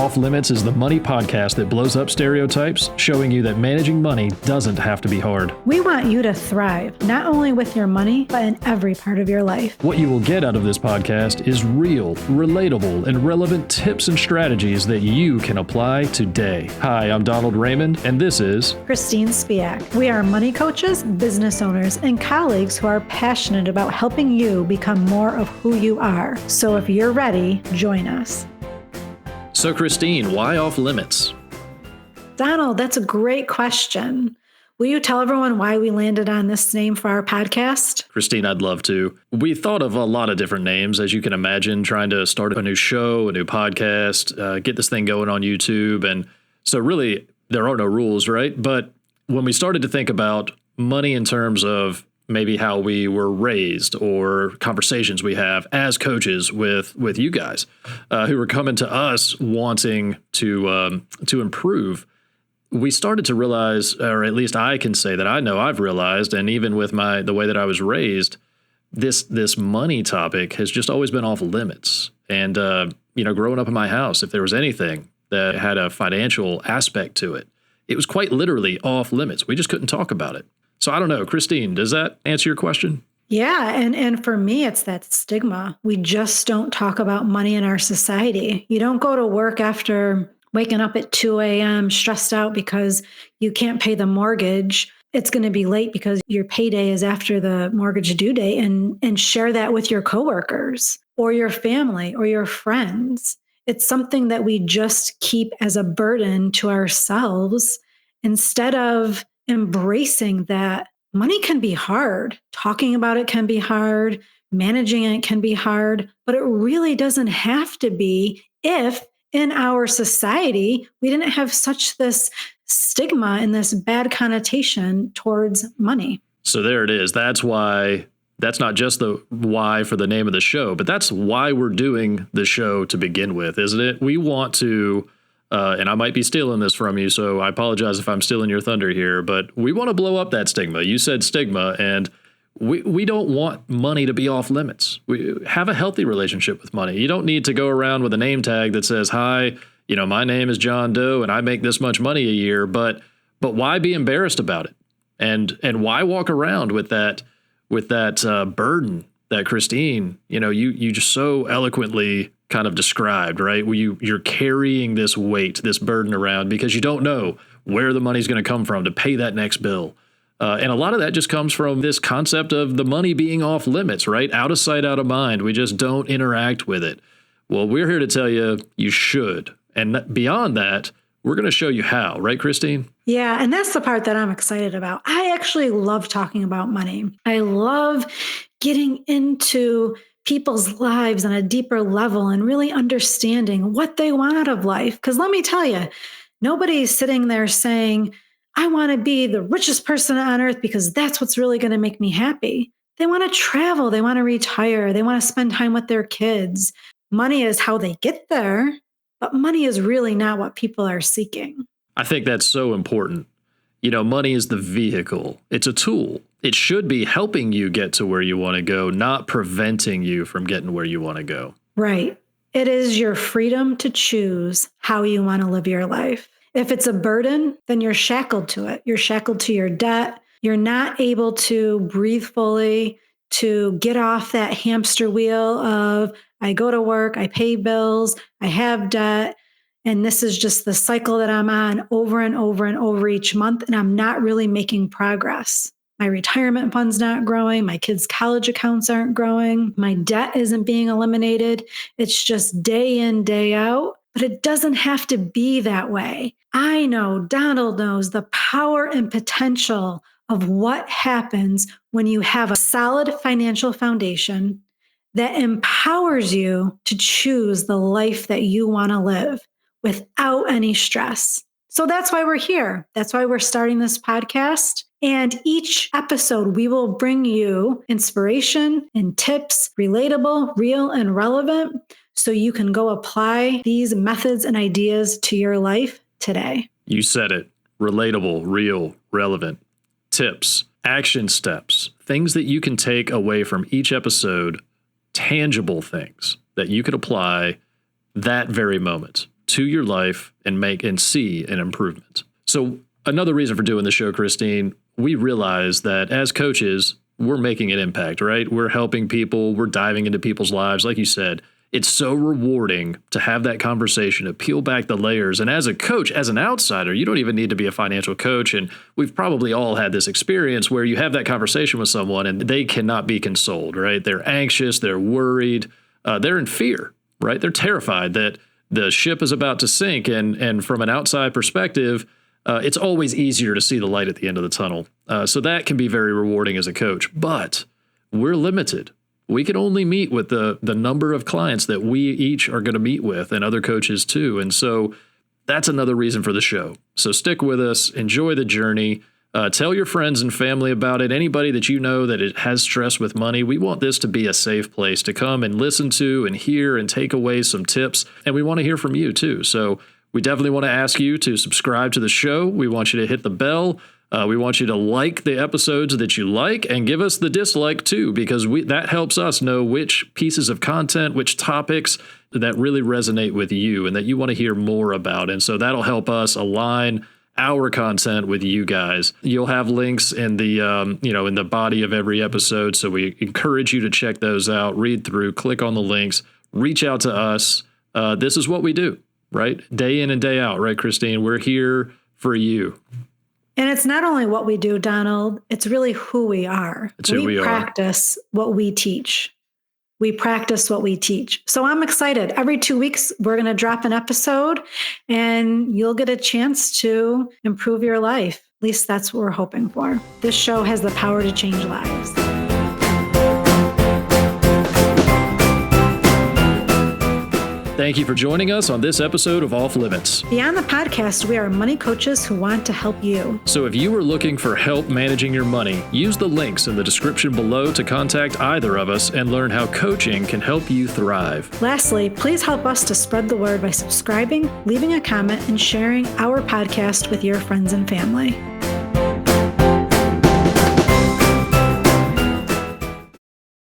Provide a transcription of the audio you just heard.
Off Limits is the money podcast that blows up stereotypes, showing you that managing money doesn't have to be hard. We want you to thrive, not only with your money, but in every part of your life. What you will get out of this podcast is real, relatable, and relevant tips and strategies that you can apply today. Hi, I'm Donald Raymond, and this is Christine Spiak. We are money coaches, business owners, and colleagues who are passionate about helping you become more of who you are. So if you're ready, join us. So Christine, why Off Limits? Donald, that's a great question. Will you tell everyone why we landed on this name for our podcast? Christine, I'd love to. We thought of a lot of different names, as you can imagine, trying to start a new show, a new podcast, get this thing going on YouTube. And so really, there are no rules, right? But when we started to think about money in terms of maybe how we were raised or conversations we have as coaches with you guys who were coming to us wanting to improve, we started to realize, or at least I can say that I know I've realized, and even with the way that I was raised, this money topic has just always been off limits. And growing up in my house, if there was anything that had a financial aspect to it, it was quite literally off limits. We just couldn't talk about it. So I don't know, Christine, does that answer your question? Yeah. And for me, it's that stigma. We just don't talk about money in our society. You don't go to work after waking up at 2 a.m. stressed out because you can't pay the mortgage. It's going to be late because your payday is after the mortgage due date, and share that with your coworkers or your family or your friends. It's something that we just keep as a burden to ourselves instead of embracing that money can be hard. Talking about it can be hard. Managing it can be hard, but it really doesn't have to be if in our society, we didn't have such this stigma and this bad connotation towards money. So there it is. That's why, that's not just the why for the name of the show, but that's why we're doing the show to begin with, isn't it? We want to, and I might be stealing this from you, so I apologize if I'm stealing your thunder here, but we want to blow up that stigma. You said stigma, and we don't want money to be off limits. We have a healthy relationship with money. You don't need to go around with a name tag that says, hi, my name is John Doe and I make this much money a year, but why be embarrassed about it? And why walk around with that burden that Christine, you just so eloquently kind of described, right? You're carrying this weight, this burden around because you don't know where the money's going to come from to pay that next bill. And a lot of that just comes from this concept of the money being off limits, right? Out of sight, out of mind. We just don't interact with it. Well, we're here to tell you, you should. And beyond that, we're going to show you how, right, Christine? Yeah, and that's the part that I'm excited about. I actually love talking about money. I love getting into people's lives on a deeper level and really understanding what they want out of life. Because let me tell you, nobody's sitting there saying, I want to be the richest person on earth because that's what's really going to make me happy. They want to travel. They want to retire. They want to spend time with their kids. Money is how they get there, but money is really not what people are seeking. I think that's so important. Money is the vehicle. It's a tool. It should be helping you get to where you want to go, not preventing you from getting where you want to go. Right. It is your freedom to choose how you want to live your life. If it's a burden, then you're shackled to it. You're shackled to your debt. You're not able to breathe fully, to get off that hamster wheel of I go to work, I pay bills, I have debt, and this is just the cycle that I'm on over and over and over each month, and I'm not really making progress. My retirement fund's not growing. My kids' college accounts aren't growing. My debt isn't being eliminated. It's just day in, day out. But it doesn't have to be that way. I know, Donald knows the power and potential of what happens when you have a solid financial foundation that empowers you to choose the life that you want to live without any stress. So that's why we're here. That's why we're starting this podcast. And each episode, we will bring you inspiration and tips, relatable, real, and relevant, so you can go apply these methods and ideas to your life today. You said it. Relatable, real, relevant. Tips, action steps, things that you can take away from each episode, tangible things that you could apply that very moment to your life and see an improvement. So another reason for doing the show, Christine, we realize that as coaches, we're making an impact, right? We're helping people. We're diving into people's lives. Like you said, it's so rewarding to have that conversation, to peel back the layers. And as a coach, as an outsider, you don't even need to be a financial coach. And we've probably all had this experience where you have that conversation with someone and they cannot be consoled, right? They're anxious, they're worried, they're in fear, right? They're terrified that the ship is about to sink. And from an outside perspective, it's always easier to see the light at the end of the tunnel. So that can be very rewarding as a coach, but we're limited. We can only meet with the number of clients that we each are going to meet with, and other coaches too. And so that's another reason for the show. So stick with us, enjoy the journey, tell your friends and family about it. Anybody that you know that it has stress with money, we want this to be a safe place to come and listen to and hear and take away some tips. And we want to hear from you too. So we definitely want to ask you to subscribe to the show. We want you to hit the bell. We want you to like the episodes that you like and give us the dislike too, because that helps us know which pieces of content, which topics that really resonate with you and that you want to hear more about. And so that'll help us align our content with you guys. You'll have links in the in the body of every episode. So we encourage you to check those out, read through, click on the links, reach out to us. This is what we do, right? Day in and day out, right, Christine? We're here for you. And it's not only what we do, Donald, it's really who we are. It's who we practice what we teach. We practice what we teach. So I'm excited. Every 2 weeks, we're going to drop an episode and you'll get a chance to improve your life. At least that's what we're hoping for. This show has the power to change lives. Thank you for joining us on this episode of Off Limits. Beyond the podcast, we are money coaches who want to help you. So if you are looking for help managing your money, use the links in the description below to contact either of us and learn how coaching can help you thrive. Lastly, please help us to spread the word by subscribing, leaving a comment, and sharing our podcast with your friends and family.